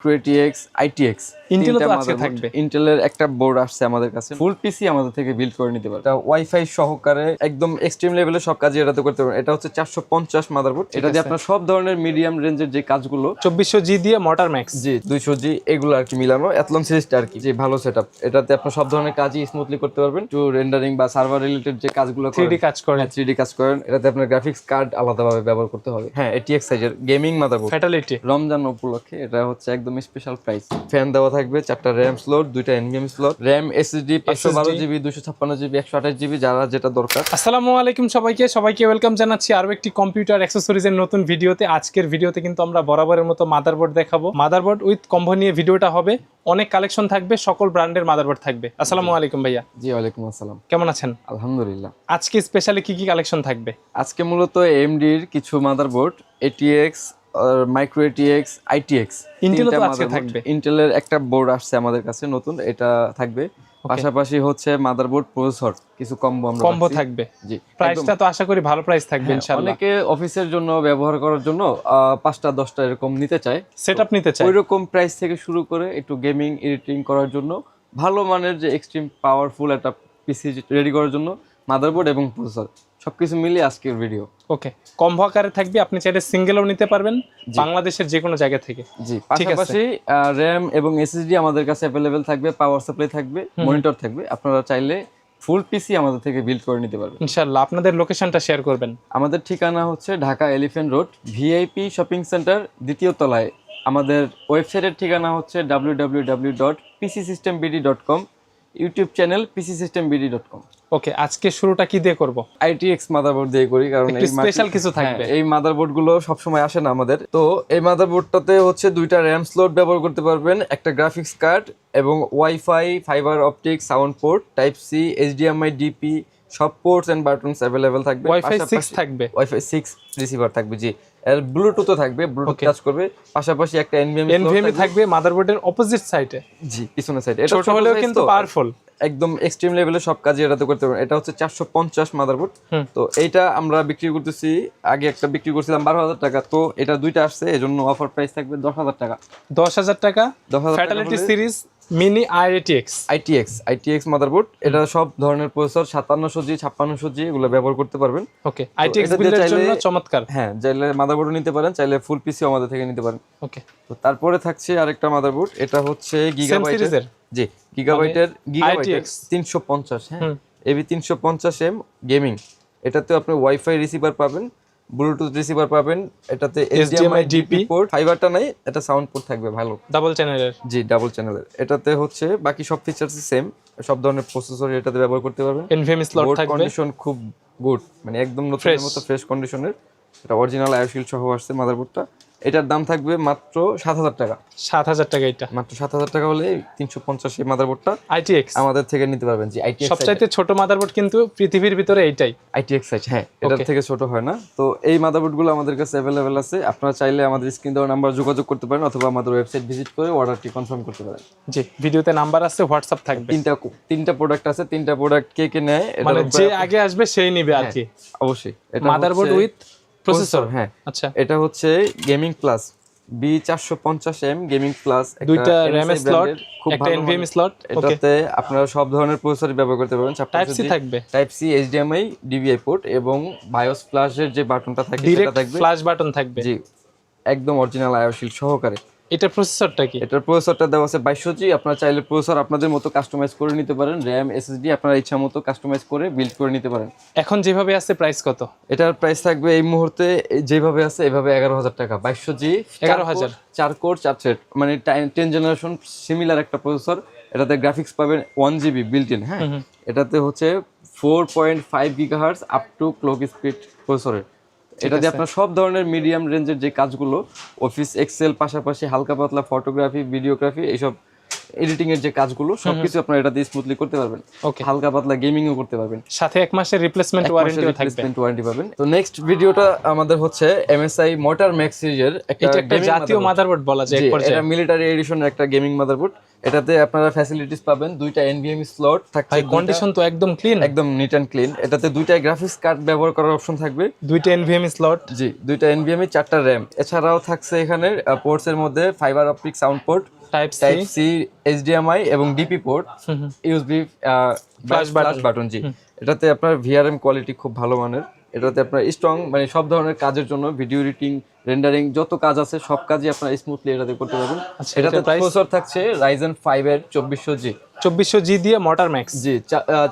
Micro ATX ITX Intel তো আজকে থাকবে। ইন্টেলের একটা বোর্ড আসছে আমাদের কাছে, ফুল পিসি আমাদের থেকে বিল্ড করে নিতে পারবে। এটা ওয়াইফাই সহকারে একদম এক্সট্রিম লেভেলের সব কাজ এটাতে করতে পারবেন। এটা হচ্ছে 450 মাদারবোর্ড। এটা দিয়ে আপনার সব ধরনের মিডিয়াম রেঞ্জের যে কাজগুলো 2400G দিয়ে মোটর ম্যাক্স, জি 200G এগুলো আর কি মিলানো অ্যাথলন সিরিজটা আর কি, যে ভালো সেটআপ। এটাতে আপনার সব ধরনের কাজই স্মুথলি করতে পারবেন। টু রেন্ডারিং বা সার্ভার রিলেটেড যে কাজগুলো 3D কাজ করেন, 3D কাজ করেন, এটাতে আপনার গ্রাফিক্স কার্ড আলাদাভাবে ব্যবহার করতে হবে। হ্যাঁ, এটিএক্স সাইজের গেমিং মাদারবোর্ড ফ্যাটালিটি রমজান উপলক্ষে এটা হচ্ছে একদম স্পেশাল প্রাইস। ফ্যান দেওয়া থাকবে, 4টা র্যাম স্লট, 2টা NVM slot, RAM SSD 512GB 256GB 128GB যারা যেটা দরকার। আসসালামু আলাইকুম সবাইকে ওয়েলকাম জানাচ্ছি আরো একটি কম্পিউটার অ্যাক্সেসরিজের নতুন ভিডিওতে। আজকের ভিডিওতে কিন্তু আমরা বরাবরের মতো মাদারবোর্ড দেখাবো, মাদারবোর্ড উইথ কম্বো নিয়ে ভিডিওটা হবে। অনেক কালেকশন থাকবে, সকল ব্র্যান্ডের মাদারবোর্ড থাকবে। আসসালামু আলাইকুম ভাইয়া। জি ওয়ালাইকুম আসসালাম, কেমন আছেন? আলহামদুলিল্লাহ। আজকে স্পেশালি কি কি কালেকশন থাকবে? আজকে মূলত এএমডির কিছু motherboard, ATX micro ATX ITX Intel তো আজকে থাকবে। ইন্টেলের একটা বোর্ড আসছে আমাদের কাছে নতুন, এটা থাকবে। পাশাপাশি হচ্ছে মাদারবোর্ড প্রসেসর কিছু কম্বো থাকবে। জি, প্রাইসটা তো আশা করি ভালো প্রাইস থাকবে ইনশাআল্লাহ। অনেকে অফিসের জন্য ব্যবহার করার জন্য 5টা 10টা এরকম নিতে চায়, সেটআপ নিতে চায়, ওইরকম প্রাইস থেকে শুরু করে একটু গেমিং এডিটিং করার জন্য ভালো মানের যে এক্সট্রিম পাওয়ারফুল একটা পিসি রেডি করার জন্য মাদারবোর্ড এবং প্রসেসর সবকিছু মিলিয়ে আজকের ভিডিও। ওকে, কম্বো আকারে থাকবে, আপনি চাইলে সিঙ্গেলও নিতে পারবেন বাংলাদেশের যে কোনো জায়গা থেকে। জি, পাশাপাশি র্যাম এবং এসএসডি আমাদের কাছে অ্যাভেলেবেল থাকবে, পাওয়ার সাপ্লাই থাকবে, মনিটর থাকবে। আপনারা চাইলে ফুল পিসি আমাদের থেকে বিল্ড করে নিতে পারবেন ইনশাআল্লাহ। আপনাদের লোকেশনটা শেয়ার করবেন। আমাদের ঠিকানা হচ্ছে Dhaka elephant road VIP shopping centre দ্বিতীয় তলায়। আমাদের ওয়েবসাইটের ঠিকানা হচ্ছে www.pcsystembd.com, ইউটিউব চ্যানেল pcsystembd.com। ওকে, আজকে শুরুটা কি দিয়ে করব? আইটিএক্স মাদারবোর্ড দিয়ে করি, কারণ এই স্পেশাল কিছু থাকবে। এই মাদারবোর্ড গুলো সবসময় আসে না আমাদের। তো এই মাদারবোর্ডটাতে হচ্ছে 2টা র্যাম স্লট ব্যবহার করতে পারবেন, একটা গ্রাফিক্স কার্ড এবং wifi, fibre optic, sound port, type C, HDMI, DP সব পোর্টস এন্ড বাটনস अवेलेबल থাকবে। ওয়াইফাই 6 থাকবে, ওয়াইফাই 6 রিসিভার থাকবে। জি, এর ব্লুটুথও থাকবে, ব্লুটুথ কাজ করবে। পাশাপাশি একটা এনভিএমই থাকবে মাদারবোর্ডের অপোজিট সাইডে, জি পিছনের সাইডে। এটা ছোট হলেও কিন্তু পাওয়ারফুল, একদম এক্সট্রিম লেভেলের সব কাজ এটাতে করতে পারবেন। এটা হচ্ছে 450 মাদারবোর্ড। তো এইটা আমরা বিক্রি করতেছি, আগে একটা বিক্রি করছিলাম 12,000 টাকা। তো এটা 2টা আসছে, এজন্য অফার প্রাইস থাকবে 10,000 টাকা। 10,000 টাকা fatality series mini ITX motherboard. এটা সব ধরনের প্রসেসর 5700G 5600G এগুলো ব্যবহার করতে পারবেন। ওকে, আইটিএক্স বিল্ডের জন্য চমৎকার। হ্যাঁ, চাইলে মাদারবোর্ডও নিতে পারেন, চাইলে ফুল পিসিও আমাদের থেকে নিতে পারেন। ওকে, তো তারপরে থাকছে আরেকটা মাদারবোর্ড, এটা হচ্ছে গিগাবাইটের। জি, গিগাবাইটের 350। হ্যাঁ, এবি 350M গেমিং। এটাতে আপনি ওয়াইফাই রিসিভার পাবেন, ব্লুটুথ রিসিভার পাবেন, এটাতে এইচডিএমআই ডিপি পোর্ট, ফাইবারটা নাই, এটা সাউন্ড পোর্ট থাকবে ভালো, ডাবল চ্যানেলের। জি, ডাবল চ্যানেলের। এটাতে হচ্ছে বাকি সব ফিচারস সেম, সব ধরনের প্রসেসর এটাতে ব্যবহার করতে পারবেন। এনভিএমই স্লট থাকবে, কন্ডিশন খুব গুড, মানে একদম নতুনের মতো ফ্রেশ কন্ডিশনের। এটা অরিজিনাল আয়োশিল্ড সহ আসছে মাদারবোর্ডটা। এটার দাম থাকবে মাত্র 7,000 টাকা। 7,000 টাকা, এটা মাত্র 7,000 টাকা হলে 350 এই মাদারবোর্ডটা আইটিএক্স আমাদের থেকে নিতে পারবেন। জি, আইটিএক্স সবচাইতে ছোট মাদারবোর্ড কিন্তু পৃথিবীর ভিতরে এইটাই, আইটিএক্স সাইজ। হ্যাঁ, এটার থেকে ছোট হয় না। তো এই মাদারবোর্ডগুলো আমাদের কাছে অ্যাভেলেবেল আছে। আপনারা চাইলে আমাদের স্ক্রিন দেওয়া নাম্বার যোগাযোগ করতে পারেন, অথবা আমাদের ওয়েবসাইট ভিজিট করে অর্ডারটি কনফার্ম করতে পারেন। জি, ভিডিওতে নাম্বার আছে, হোয়াটসঅ্যাপ থাকবে। তিনটা প্রোডাক্ট আছে, 3টা প্রোডাক্ট কে নেয়, মানে যে আগে আসবে সেই নিবে আর কি। অবশ্যই এটা মাদারবোর্ড উইথ প্রসেসর। হ্যাঁ, আচ্ছা, এটা হচ্ছে gaming plus B450M gaming plus, 2টা RAM স্লট, একটা এনভিএমই স্লট। এটাতে আপনারা সব ধরনের প্রসেসর ব্যবহার করতে পারবেন। টাইপ সি থাকবে, type C, HDMI, DVI port এবং বায়োস ফ্ল্যাশের যে বাটনটা থাকে সেটা থাকবে, ফ্ল্যাশ বাটন থাকবে। জি, একদম অরিজিনাল আয়োশিল্ড সহকারে। এটা প্রসেসরটা কি? এটার প্রসেসরটা দেওয়া আছে 2200G। আপনারা চাইলে প্রসেসর আপনাদের মতো কাস্টমাইজ করে নিতে পারেন, র্যাম এসএসডি আপনারা ইচ্ছা মতো কাস্টমাইজ করে বিল্ড করে নিতে পারেন। এখন যেভাবে আছে প্রাইস কত? এটার প্রাইস থাকবে এই মুহূর্তে যেভাবে আছে এভাবে 11,000 টাকা। 2200G 11,000, 4 কোর 4 থ্রেড, মানে 10 জেনারেশন সিমিলার একটা প্রসেসর। এটাতে গ্রাফিক্স পাবেন 1GB বিল্ট ইন। হ্যাঁ, এটাতে হচ্ছে 4.5 GHz up to clock speed প্রসেসরের। এটা দিয়ে আপনার সব ধরনের মিডিয়াম রেঞ্জের যে কাজগুলো, অফিস এক্সেল, পাশাপাশি হালকা পাতলা ফটোগ্রাফি, ভিডিওগ্রাফি, এইসব এডিটিং এর যে কাজগুলো সবকিছু আপনারা এটা দিয়ে স্মুথলি করতে পারবেন। ওকে, হালকা পাতলা গেমিংও করতে পারবেন। সাথে 1 মাসের রিপ্লেসমেন্ট ওয়ারেন্টিও থাকবে। রিপ্লেসমেন্ট ওয়ারেন্টি পাবেন। তো নেক্সট ভিডিওটা আমাদের হচ্ছে MSI মোটর ম্যাক্স সিরিজের একটা গেমিং জাতীয় মাদারবোর্ড বলা যায় এক পর্যায়ে। এটা মিলিটারি এডিশনের একটা গেমিং মাদারবোর্ড। এটাতে আপনারা ফ্যাসিলিটিস পাবেন, দুইটা NVMe স্লট থাকবে। ভাই কন্ডিশন তো একদম ক্লিন, একদম নিট এন্ড ক্লিন। এটাতে দুইটা গ্রাফিক্স কার্ড ব্যবহার করার অপশন থাকবে, দুইটা NVMe স্লট, জি দুইটা NVMe, 4টা RAM। এছাড়াও থাকছে এখানে পোর্টস এর মধ্যে fibre optic sound port, type C, HDMI এবং DP পোর্ট, USB ফ্ল্যাশ বাটন। জি, এটাতে আপনার VRM কোয়ালিটি খুব ভালো মানের। এটাতে আপনার স্ট্রং মানে সব ধরনের কাজের জন্য, ভিডিও এডিটিং, রেন্ডারিং যত কাজ আছে সব কাজই আপনারা স্মুথলি এটাতে করতে পারবেন। এটাতে প্রসেসর থাকছে Ryzen 5 এর 2400G দিয়ে মোটর ম্যাক্স। জি,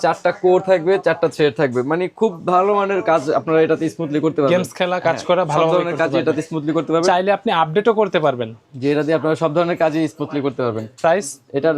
4টা কোর থাকবে, 4টা থ্রেড থাকবে, মানে খুব ভালো মানের কাজ আপনারা এটাতে স্মুথলি করতে পারবেন। গেমস খেলা, কাজ করা, ভালো ধরনের কাজ এটাতে স্মুথলি করতে পারবেন। চাইলে আপনি আপডেটও করতে পারবেন, যে এটা দিয়ে আপনারা সব ধরনের কাজই স্মুথলি করতে পারবেন। প্রাইস এটার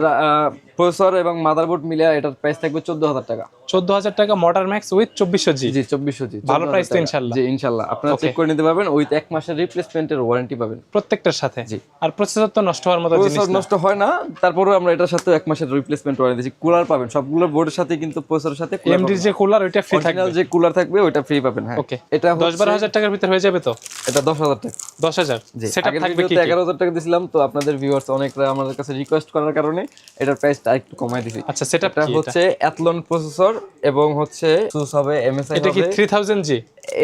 প্রসেসর এবং মাদারবোর্ড মিলে এটার প্রাইস থাকবে 14000 টাকা। 14000 টাকা motor max with 2400G। G 2400G, ভালো প্রাইস তো ইনশাআল্লাহ। জি ইনশাআল্লাহ আপনারা চেক করে নিতে পারবেন, উইথ 1 মাসের রিপ্লেসমেন্টের ওয়ারেন্টি পাবেন প্রত্যেকটার সাথে। জি, আর প্রসেসর তো নষ্ট হওয়ার মতো জিনিস না, নষ্ট হয় না। তারপরেও আমরা এটার সাথে 1 মাসের রিপ্লেসমেন্ট ওয়ারেন্টি দিচ্ছি। কুলার পাবেন সবগুলো বোর্ডের সাথে, কিন্তু প্রসেসরের সাথে AMD যে কুলার ওইটা ফ্রি থাকবে, অরিজিনাল যে কুলার থাকবে ওইটা ফ্রি পাবেন। হ্যাঁ, ওকে। এটা 10-12 টাকার ভিতর হয়ে যাবে তো? এটা 10000 টাকা। 10000 সেটআপ থাকবে কি? 11000 টাকা দিছিলাম, তো আপনাদের ভিউয়ার্স অনেকরা আমাদের কাছে রিকোয়েস্ট করার কারণে এটার প্রাইসটা একটু কমাই দিছি। আচ্ছা, সেটআপ কি? এটা হচ্ছে Athlon প্রসেসর এবং হচ্ছে সুস হবে MSI এটা কি 3000G?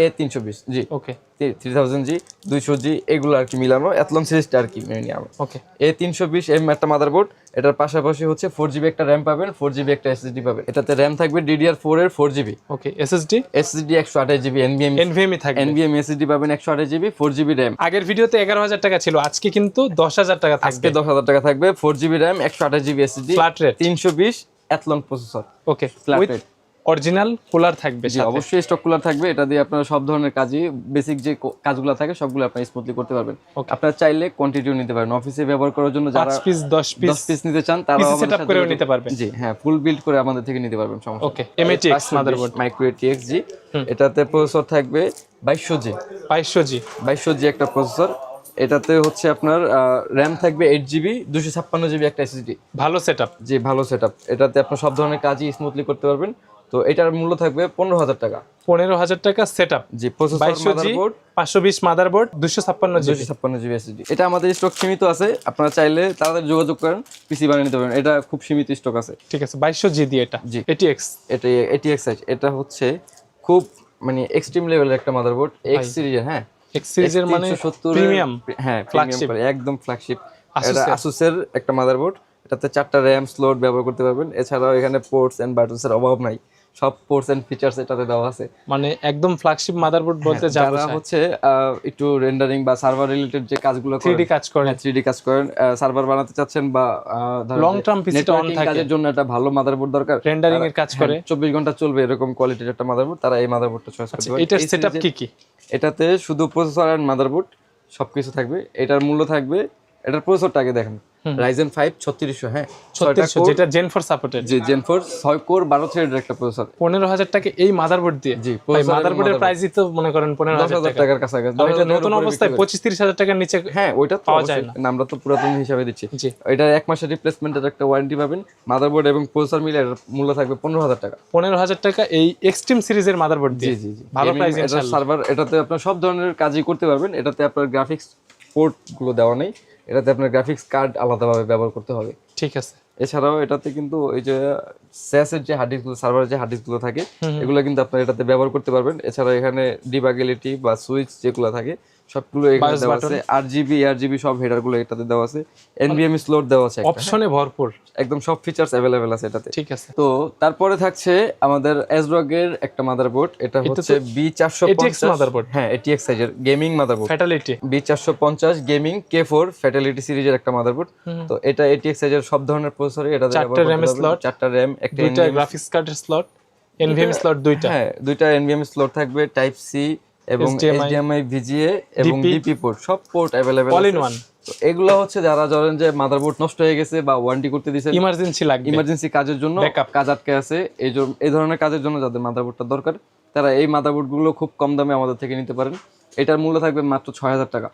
A320 জি, ওকে 3000G 200G এগুলো আর কি মিলানো, Athlon সিরিজটা আর কি মেনে নিলাম। ওকে, A320M একটা মাদারবোর্ড। এটার পাশাপাশি হচ্ছে 4GB একটা RAM পাবেন, 4GB একটা SSD পাবেন। এটাতে RAM থাকবে DDR4 এর 4GB। ওকে, SSD 128GB NVMe থাকবে। NVMe SSD পাবেন 128GB, 4GB RAM। আগের ভিডিওতে 11000 টাকা ছিল, আজকে কিন্তু 10000 টাকা থাকবে। আজকে 10000 টাকা থাকবে, 4GB RAM, 128GB SSD, flat rate 320 Athlon processor. Okay, flat with rate. Original cooler থাকবে জি, সাথে। অবশ্যই স্টক কুলার থাকবে। এটা দিয়ে আপনারা সব ধরনের কাজই, বেসিক যে কাজগুলো থাকে সবগুলো আপনারা স্মুথলি করতে পারবেন। আপনারা চাইলে কোয়ান্টিটিও নিতে পারেন, অফিসে ব্যবহার করার জন্য যারা 5 পিস 10 পিস নিতে চান তারা পিসি সেটআপ করেও নিতে পারবেন। জি হ্যাঁ, ফুল বিল্ড করে আমাদের থেকে নিতে পারবেন, সমস্যা। ওকে, MATX মাদারবোর্ড, মাইক্রো ATX জি। এটাতে প্রসেসর থাকবে 2200G একটা প্রসেসর। এটাতে হচ্ছে আপনার RAM থাকবে 8GB, 256GB একটা SSD। ভালো সেটআপ। জি, ভালো সেটআপ। এটাতে আপনি সব ধরনের কাজই স্মুথলি করতে পারবেন। তো এটার মূল্য থাকবে 15000 টাকা। 15000 টাকা সেটআপ। জি, processor, motherboard, 520 motherboard, 256GB। SSD। এটা আমাদের স্টক সীমিত আছে, আপনারা চাইলে তাড়াতাড়ি যোগাযোগ করেন, পিসি বানিয়ে নিতে পারবেন। এটা খুব সীমিত স্টক আছে। ঠিক আছে, 2200G দিয়ে এটা। জি, ATX। এটা ATX সাইজ। এটা হচ্ছে খুব মানে এক্সট্রিম লেভেলের একটা মাদারবোর্ড, X সিরিজের। হ্যাঁ, X সিরিজের মানে প্রিমিয়াম। হ্যাঁ, প্রিমিয়াম করে, একদম ফ্ল্যাগশিপ। এটা Asus-এর একটা মাদারবোর্ড। এটাতে 4টা RAM স্লট ব্যবহার করতে পারবেন। এছাড়াও এখানে পোর্টস এন্ড বাটনস এর অভাব নাই, সব পোর্টস এন্ড ফিচারস এটাতে দেওয়া আছে। মানে একদম ফ্ল্যাগশিপ মাদারবোর্ড বলতে যাবো। যারা হচ্ছে একটু রেন্ডারিং বা সার্ভার রিলেটেড যে কাজগুলো করেন, 3D কাজ করেন, 3D কাজ করেন, সার্ভার বানাতে চাচ্ছেন বা লং টার্ম পিসিটা অন থাকে, কাজের জন্য একটা ভালো মাদারবোর্ড দরকার, রেন্ডারিং এর কাজ করে 24 ঘন্টা চলবে এরকম কোয়ালিটির একটা মাদারবোর্ড, তারা এই মাদারবোর্ডটা চয়েস করতে পারে। এটার সেটআপ কি? এটাতে শুধু প্রসেসর আর মাদারবোর্ড সবকিছু থাকবে। এটার মূল্য থাকবে, এটার প্রসেসরটা আগে দেখেন, Ryzen 5 3600। হ্যাঁ, 3600, যেটা Gen 4 সাপোর্টেড। জি, Gen 4 6 কোর 12 থ্রেডের একটা প্রসেসর। 15000 টাকা এই মাদারবোর্ড দিয়ে? জি, ভাই মাদারবোর্ডের প্রাইসই তো মনে করেন 15000 টাকার কাছাকাছি। এটা নতুন অবস্থায় 25-30 টাকার নিচে। হ্যাঁ, ওইটা তো পাওয়া যায় না, আমরা তো পুরাতন হিসাবে দিচ্ছি। জি, এটা 1 মাসের রিপ্লেসমেন্টের একটা ওয়ারেন্টি পাবেন। মাদারবোর্ড এবং প্রসেসর মিলে এর মূল্য থাকবে 15000 টাকা। 15000 টাকা এই এক্সট্রিম সিরিজের মাদারবোর্ড দিয়ে। জি জি, ভালো প্রাইস ইনশাআল্লাহ। সার্ভার, এটাতে আপনার সব ধরনের কাজই করতে পারবেন। এটাতে আপনার গ্রাফিক্স পোর্ট গুলো দেওয়া নেই, এটাতে আপনার গ্রাফিক্স কার্ড আলাদাভাবে ব্যবহার করতে হবে। ঠিক আছে। এছাড়াও এটাতে কিন্তু ওই যে স্যাসের যে হার্ড ডিস্কগুলো, সার্ভারের যে হার্ড ডিস্কগুলো থাকে, এগুলো কিন্তু আপনারা এটাতে ব্যবহার করতে পারবেন। এছাড়া এখানে ডিবাগেলিটি বা সুইচ যেগুলো থাকে সবগুলো এখানে দেওয়া আছে। RGB ARGB সব হেডারগুলো এটাতে দেওয়া আছে। NVMe স্লট দেওয়া আছে, অপশনে ভরপুর, একদম সব ফিচারস अवेलेबल আছে এটাতে। ঠিক আছে। তো তারপরে থাকছে আমাদের ASRock এর একটা মাদারবোর্ড। এটা হচ্ছে B450 মাদারবোর্ড। হ্যাঁ, ATX সাইজের gaming motherboard, fatality B450 gaming K4 fatality সিরিজের একটা মাদারবোর্ড। তো এটা ATX সাইজের সব ধরনের প্রসেসরে এটাতে ব্যবহার করতে পারবেন। 4টা RAM, একটা গ্রাফিক্স কার্ডের স্লট, NVMe স্লট দুইটা। হ্যাঁ, দুইটা NVMe স্লট থাকবে, টাইপ সি এবং HDMI VGA এবং DP পোর্ট, সব port available all in one. তো এগুলো হচ্ছে যারা ধরেন যে মাদারবোর্ড নষ্ট হয়ে গেছে বা ওয়ারেন্টি করতে দিয়েছেন, ইমার্জেন্সি লাগবে, ইমার্জেন্সি কাজের জন্য, কাজ আটকে আছে, এই ধরনের কাজের জন্য যাদের মাদারবোর্ডটা দরকার, তারা এই মাদারবোর্ডগুলো খুব কম দামে আমাদের থেকে নিতে পারেন। এটার মূল্য থাকবে মাত্র 6000 টাকা।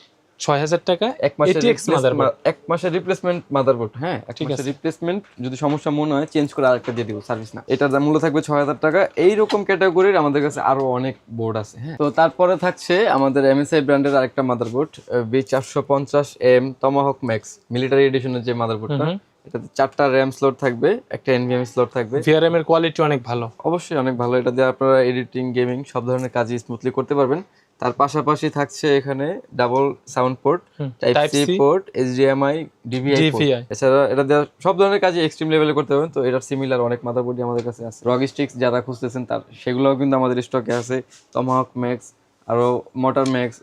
6000 টাকা এক মাসের ATX মাদারবোর্ড, এক মাসের রিপ্লেসমেন্ট মাদারবোর্ড। হ্যাঁ, এক মাসের রিপ্লেসমেন্ট, যদি সমস্যা মনে হয় চেঞ্জ করে আরেকটা দিয়ে দিব, সার্ভিস না। এটার দাম মূল্য থাকবে 6000 টাকা। এইরকম ক্যাটাগরির আমাদের কাছে আরো অনেক বোর্ড আছে। হ্যাঁ, তো তারপরে থাকছে আমাদের MSI ব্র্যান্ডের আরেকটা motherboard, B450M tomahawk max military এডিশনের যে মাদারবোর্ডটা, এটাতে 4টা RAM স্লট থাকবে, একটা NVMe স্লট থাকবে। VRM এর কোয়ালিটি অনেক ভালো, অবশ্যই অনেক ভালো। এটা দিয়ে আপনারা এডিটিং, গেমিং সব ধরনের কাজই স্মুথলি করতে পারবেন। তার পাশাপাশি থাকছে এখানে double sound port, type C port, HDMI, DVI port. এছাড়া এটা দিয়ে সব ধরনের কাজই এক্সট্রিম লেভেলে করতে পারবেন। তো এটার সিমিলার অনেক মাদারবোর্ডই আমাদের কাছে আছে। রগস্টিক্স যারা খুঁজতেছেন তার সেগুলোও কিন্তু আমাদের স্টকে আছে। টমাহক ম্যাক্স, আরো মোটর ম্যাক্স,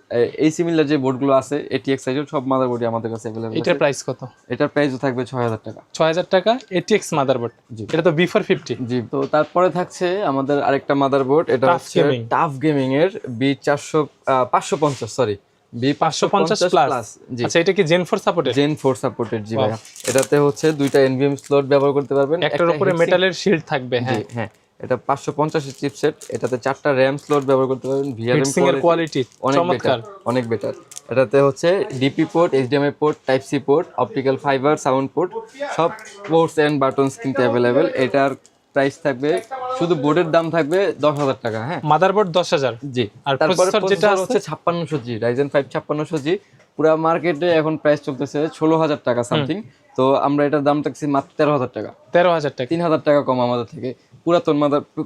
এই সিমিলার যে বোর্ডগুলো আছে ATX সাইজের সব মাদারবোর্ডই আমাদের কাছে अवेलेबल আছে। এটার প্রাইস কত? এটার প্রাইসও থাকবে 6000 টাকা। 6000 টাকা ATX মাদারবোর্ড। এটা তো B450। জি, তো তারপরে থাকছে আমাদের আরেকটা মাদারবোর্ড, এটা হচ্ছে টাফ গেমিং এর B550 প্লাস। জি, আচ্ছা, এটা কি Gen 4 সাপোর্টেড? Gen 4 supported. জি ভাইয়া, এটাতে হচ্ছে দুইটা NVMe স্লট ব্যবহার করতে পারবেন, একটার উপরে মেটালের শিল্ড থাকবে। হ্যাঁ হ্যাঁ, এটা 550 এর চিপসেট, এটাতে 4টা RAM স্লট ব্যবহার করতে পারবেন। VRM কোয়ালিটি চমৎকার, অনেক বেটার। এটাতে হচ্ছে DP port, HDMI port, type C port, optical fibre, sound port, সব পোর্টস এন্ড বাটনস কিন্তু अवेलेबल। এটার প্রাইস থাকবে, শুধু বোর্ডের দাম থাকবে 10000 টাকা। হ্যাঁ, মাদারবোর্ড 10000। জি, আর তারপরে প্রসেসর যেটা হচ্ছে 5600G, Ryzen 5 5600G। পুরো মার্কেটে এখন প্রাইস চলতেছে 16000 টাকা সামথিং। তো আমরা এটার দাম রাখছি মাত্র 13000 টাকা। 13000 টাকা, 3000 টাকা কম আমাদের থেকে।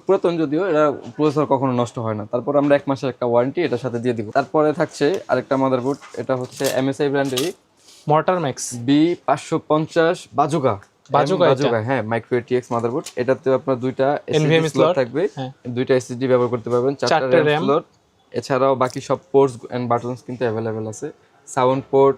পুরাতন যদিও এটা প্রসেসর কখনো নষ্ট হয় না। তারপর আমরা 1 মাসের একটা ওয়ারেন্টি এটার সাথে দিয়ে দিব। তারপরে থাকছে আরেকটা মাদারবোর্ড, এটা হচ্ছে MSI ব্র্যান্ডেরই মোটর ম্যাক্স B550 বাজুকা। হ্যাঁ, মাইক্রো ATX মাদারবোর্ড। এটাতে আপনার দুইটা NVMe স্লট থাকবে, দুইটা SSD ব্যবহার করতে পারবেন, 4টা RAM স্লট। এছাড়াও বাকি সব পোর্টস এন্ড বাটনস কিন্তু अवेलेबल আছে। Sound port,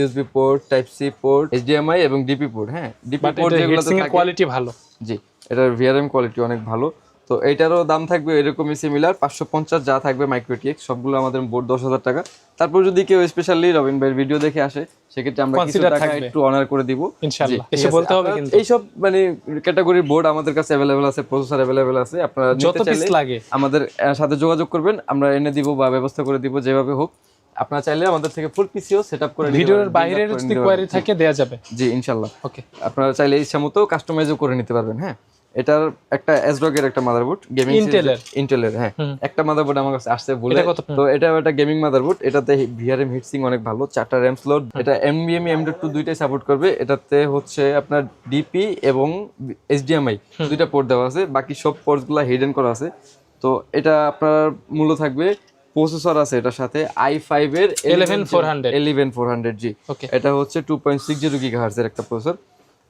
USB port, type C port, HDMI এবং DP পোর্ট। হ্যাঁ, DP পোর্ট যেগুলোতে থাকে কোয়ালিটি ভালো। জি, এটার VRM কোয়ালিটি অনেক ভালো। তো এইটারও দাম থাকবে এরকমই সিমিলার 550 যা থাকবে মাইক্রো ATX সবগুলো আমাদের বোর্ড 10000 টাকা। তারপর যদি কেউ স্পেশালি রবিন ভাইয়ের ভিডিও দেখে আসে, সেক্ষেত্রে আমরা কিছু টাকা একটু অনার করে দিব ইনশাআল্লাহ। এসে বলতে হবে কিন্তু এইসব মানে ক্যাটাগরির বোর্ড আমাদের কাছে अवेलेबल আছে, প্রসেসর अवेलेबल আছে। আপনারা যত নিতে পিস চাইলে লাগে আমাদের সাথে যোগাযোগ করবেন, আমরা এনে দিব বা ব্যবস্থা করে দিব যেভাবে হোক। আপনারা চাইলে আমাদের থেকে ফুল পিসিও সেটআপ করে নিতে পারবেন। ভিডিওর বাইরের যদি কোয়ারি থাকে দেয়া যাবে। জি, ইনশাআল্লাহ। ওকে, আপনারা চাইলে ইচ্ছামতো কাস্টমাইজও করে নিতে পারবেন। হ্যাঁ, এটার একটা ASRock এর একটা মাদারবোর্ড, গেমিং ইন্টেলের। হ্যাঁ, একটা মাদারবোর্ড আমার কাছে আসছে বলে, তো এটা একটা গেমিং মাদারবোর্ড। এটাতে VRM হিটসিং অনেক ভালো, 4টা RAM স্লট। এটা NVMe M.2 দুইটাই সাপোর্ট করবে। এটাতে হচ্ছে আপনার DP এবং HDMI দুইটা পোর্ট দেওয়া আছে, বাকি সব পোর্টসগুলো হিডেন করা আছে। তো এটা আপনার মূল্য থাকবে, প্রসেসর আছে এটার সাথে i5 এর 11400G। এটা হচ্ছে 2.60 GHz এর একটা প্রসেসর।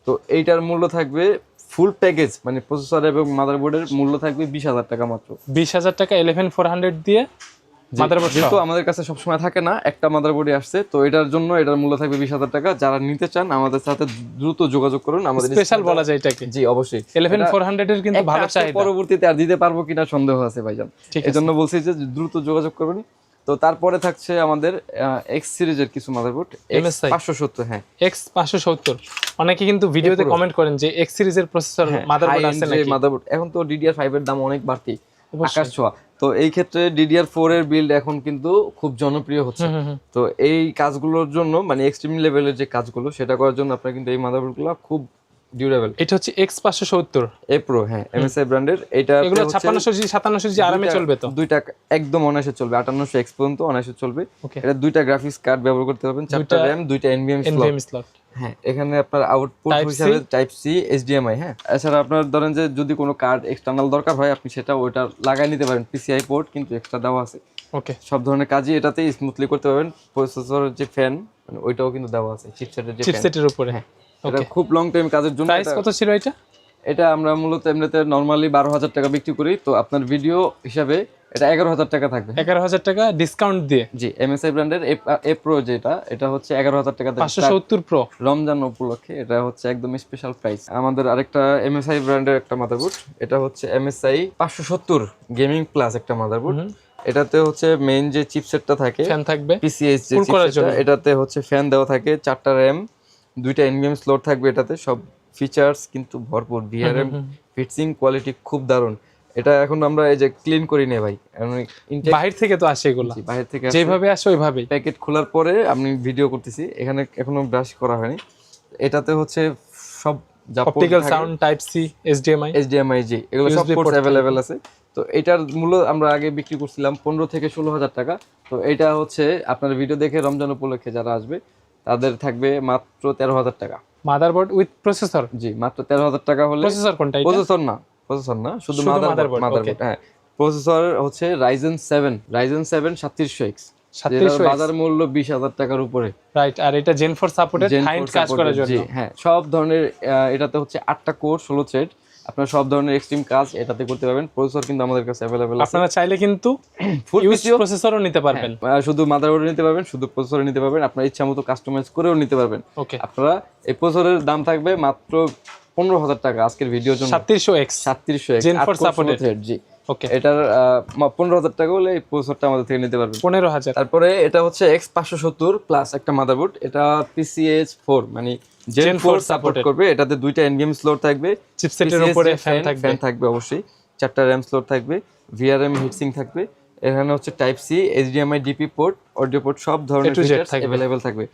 তো এইটার মূল্য থাকবে ফুল প্যাকেজ, মানে প্রসেসর এবং মাদারবোর্ডের মূল্য থাকবে 20000 টাকা মাত্র। 20000 টাকা 11400 দিয়ে মাদারবোর্ড। যেহেতু আমাদের কাছে সবসময় থাকে না, একটা মাদারবোর্ডই আসছে, তো এটার জন্য এটার মূল্য থাকবে 20000 টাকা। যারা নিতে চান আমাদের সাথে দ্রুত যোগাযোগ করুন। আমাদের স্পেশাল বলা যায় এটাকে। জি, অবশ্যই 11400 এর কিন্তু ভালো চাহিদা। পরবর্তীতে আর দিতে পারবো কিনা সন্দেহ আছে ভাইজান, এজন্য বলছি যে দ্রুত যোগাযোগ করবেন। তো তারপরে থাকছে আমাদের X সিরিজের কিছু মাদারবোর্ড, X570। হ্যাঁ, X570 অনেকে কিন্তু ভিডিওতে কমেন্ট করেন যে X সিরিজের প্রসেসর মাদারবোর্ড আছে নাকি। মাদারবোর্ড এখন তো DDR5 এর দাম অনেক বাড়তি, আকাশ ছোঁয়া। তো এই ক্ষেত্রে DDR4 এর বিল্ড এখন কিন্তু খুব জনপ্রিয় হচ্ছে। তো এই কাজগুলোর জন্য, মানে এক্সট্রিম লেভেলের যে কাজগুলো সেটা করার জন্য আপনার কিন্তু এই মাদারবোর্ডগুলো খুব ডিউরেবল। এটা হচ্ছে X570 A Pro। হ্যাঁ, MSI ব্র্যান্ডের। এটা এগুলো 5600G 5700G আরামে চলবে। তো দুইটা একদম অনায়াসে চলবে, 5800X পর্যন্ত অনায়াসে চলবে। এটা দুইটা গ্রাফিক্স কার্ড ব্যবহার করতে পারবেন, 4টা RAM, দুইটা NVMe স্লট। হ্যাঁ, এখানে আপনার আউটপুট হিসেবে টাইপ সি, HDMI। হ্যাঁ, এছাড়া আপনার ধরেন যে যদি কোনো কার্ড এক্সটার্নাল দরকার হয়, আপনি সেটা ওইটা লাগাই নিতে পারেন। PCI পোর্ট কিন্তু এক্সট্রা দেওয়া আছে। ওকে, সব ধরনের কাজই এটাতেই স্মুথলি করতে পারবেন। প্রসেসরের যে ফ্যান, মানে ওইটাও কিন্তু দেওয়া আছে চিপসেটের উপরে। হ্যাঁ, এটা খুব লং টাইম কাজের জন্য। প্রাইস কত ছিল এটা? এটা আমরা মূলত এমনিতে নরমালি 12000 টাকা বিক্রি করি। তো আপনার ভিডিও হিসাবে এটা 11000 টাকা থাকবে। 11000 টাকা ডিসকাউন্ট দিয়ে। জি, MSI ব্র্যান্ডের A Pro যেটা, এটা হচ্ছে 11000 টাকা। 570 Pro রমজান উপলক্ষে এটা হচ্ছে একদম স্পেশাল প্রাইস। আমাদের আরেকটা MSI ব্র্যান্ডের একটা মাদারবোর্ড, এটা হচ্ছে MSI 570 গেমিং প্লাস একটা মাদারবোর্ড। এটাতে হচ্ছে মেইন যে চিপসেটটা থাকে, ফ্যান থাকবে, PCS যে চিপসেটটা, এটাতে হচ্ছে ফ্যান দেওয়া থাকে, 4টা RAM, দুইটা NVMe স্লট থাকবে। এটাতে সব ফিচার্স কিন্তু ভরপুর। VRM ফিটসিং কোয়ালিটি খুব দারুণ। এটা এখন আমরা এই যে ক্লিন করি নে ভাই, বাহির থেকে তো আসে এগুলো, বাহির থেকে যেভাবে আসে ওইভাবেই। প্যাকেট খোলার পরে আমি ভিডিও করতেছি, এখানে এখনো ব্রাশ করা হয়নি। এটাতে হচ্ছে সব optical sound, type C, HDMI জি এগুলো সব পোর্টস अवेलेबल আছে। তো এটার মূল্য আমরা আগে বিক্রি করছিলাম 15 থেকে 16,000 টাকা। তো এটা হচ্ছে আপনার ভিডিও দেখে রমজান উপলক্ষে যারা আসবে তাদের থাকবে মাত্র 13,000 টাকা। Motherboard with processor? জি মাত্র 13,000 টাকা হলে। প্রসেসর কোনটা? প্রসেসর না, শুধু মাদারবোর্ড। হ্যাঁ, প্রসেসর হচ্ছে Ryzen 7 3700X, যেটার বাজার মূল্য 20,000 টাকার উপরে। রাইট, আর এটা Gen 4 সাপোর্টেড, হাইন্ড কাজ করার জন্য। জি হ্যাঁ, সব ধরনের এটাতে হচ্ছে 8টা কোর 16 থ্রেড, আপনারা সব ধরনের এক্সট্রিম কাজ এটাতে করতে পারবেন। প্রসেসর কিন্তু আমাদের কাছে अवेलेबल আছে, আপনারা চাইলে কিন্তু ফুল পিসি প্রসেসরও নিতে পারবেন। শুধু মাদারবোর্ড নিতে পারবেন, শুধু প্রসেসর নিতে পারবেন, আপনার ইচ্ছামতো কাস্টমাইজ করেও নিতে পারবেন। ওকে, আপনারা এই প্রসেসরের দাম থাকবে মাত্র 15,000 টাকা আজকের ভিডিওর জন্য। 3700X Gen 4 supported thread. জি ওকে, এটার 15,000 টাকা হলে এই প্রসেসরটা আমাদের থেকে নিতে পারবেন। 15,000। তারপরে এটা হচ্ছে X570 প্লাস একটা মাদারবোর্ড, এটা PCIe 4 মানে Gen 4 সাপোর্ট করবে। এটাতে দুইটা এনভিএম স্লট থাকবে, চিপসেটের উপরে ফ্যান থাকবে অবশ্যই, 4টা RAM স্লট থাকবে, VRM হিটসিঙ্ক থাকবে। এখানে হচ্ছে type C, HDMI DP port, audio port, সব ধরনের ফিচারস अवेलेबल থাকবে।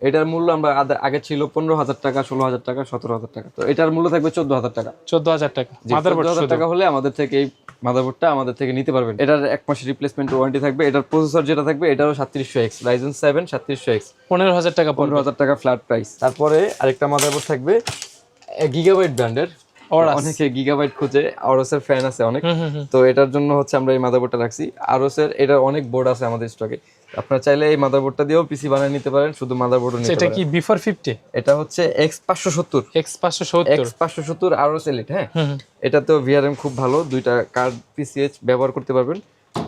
এটার মূল্য আমরা আগে ছিল 15,000 টাকা, 16,000 টাকা, 17,000 টাকা। তো এটার মূল্য থাকবে 14,000 টাকা। 14,000 টাকা মাদারবোর্ড 14,000 টাকা হলে আমাদের থেকে এই মাদারবোর্ডটা আমাদের থেকে নিতে পারবেন। এটার 1 মাসের রিপ্লেসমেন্ট ওয়ারেন্টি থাকবে। এটার প্রসেসর যেটা থাকবে এটারও 3700X, Ryzen 7 3700X, 15,000 টাকা, 15,000 টাকা ফ্ল্যাট প্রাইস। তারপরে আরেকটা মাদারবোর্ড থাকবে গিগাবাইট ব্র্যান্ডের, অনেকে গিগাবাইট খুঁজে, অরসের ফ্যান আছে অনেক, তো এটার জন্য হচ্ছে আমরা এই মাদারবোর্ডটা রাখছি। অরসের এটার অনেক বোর্ড আছে আমাদের স্টকে, আপনারা চাইলে এই মাদারবোর্ডটা দিয়েও পিসি বানিয়ে নিতে পারেন, শুধু মাদারবোর্ডও নিতে পারেন। এটা কি বিফোর 50? এটা হচ্ছে X570 আরস এলিট। হ্যাঁ, এটাতেও VRM খুব ভালো, দুইটা কার্ড PCH ব্যবহার করতে পারবেন,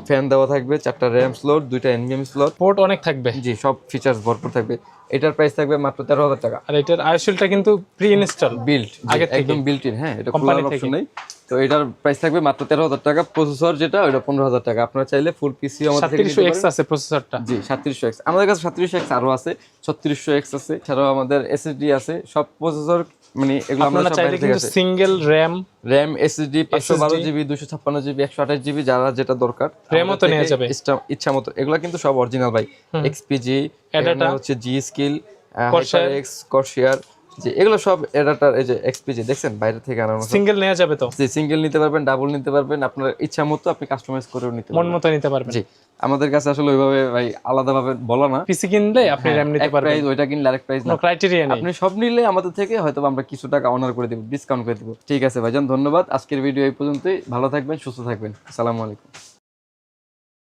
ফ্যান দেওয়া থাকবে, 4টা RAM স্লট, দুইটা NVMe স্লট, পোর্ট অনেক থাকবে। জি সব ফিচারস ভরপুর থাকবে। এটার প্রাইস থাকবে মাত্র 13,000 টাকা। আর এটার আইওএসটা কিন্তু প্রি ইনস্টল বিল্ড, একদম বিল্ট ইন। হ্যাঁ, এটা খোলার অপশন নেই। তো এটার প্রাইস থাকবে মাত্র 13,000 টাকা। প্রসেসর যেটা ওটা 15,000 টাকা। আপনারা চাইলে ফুল পিসি আমাদের থেকে নিতে পারেন। 3700X আছে প্রসেসরটা। জি 3700X আমাদের কাছে, 3700X আরো আছে, 3600X আছে, এছাড়াও আমাদের SSD আছে। সব প্রসেসর মানে এগুলো আমরা সব চাইলে কিন্তু single RAM SSD 512GB 256GB 128GB যারা যেটা দরকার RAMও তো নেওয়া যাবে ইচ্ছা মতো। এগুলো কিন্তু সব অরিজিনাল ভাই, XPG, এটা হচ্ছে G Skill, HyperX, Corsair, যে এগুলো সব এডাটার। এই যে XPG দেখছেন বাইরে থেকে আনানো, সিঙ্গেল নেওয়া যাবে তো? জি সিঙ্গেল নিতে পারবেন, ডাবল নিতে পারবেন, আপনার ইচ্ছা মতো আপনি কাস্টমাইজ করেও নিতে পারবেন, মন মতো নিতে পারবেন। জি আমাদের কাছে আসলে ওইভাবে ভাই আলাদাভাবে বলা না। পিসি কিনলে আপনি RAM নিতে পারবেন, প্রাইস ওইটা কিনলে আরেক প্রাইস না, কোনো ক্রাইটেরিয়া নেই। আপনি সব নিলে আমাদের থেকে হয়তো আমরা কিছু টাকা অনার করে দেব, ডিসকাউন্ট করে দেব। ঠিক আছে ভাইজান, ধন্যবাদ। আজকের ভিডিও এই পর্যন্তই। ভালো থাকবেন, সুস্থ থাকবেন। আসসালামু আলাইকুম।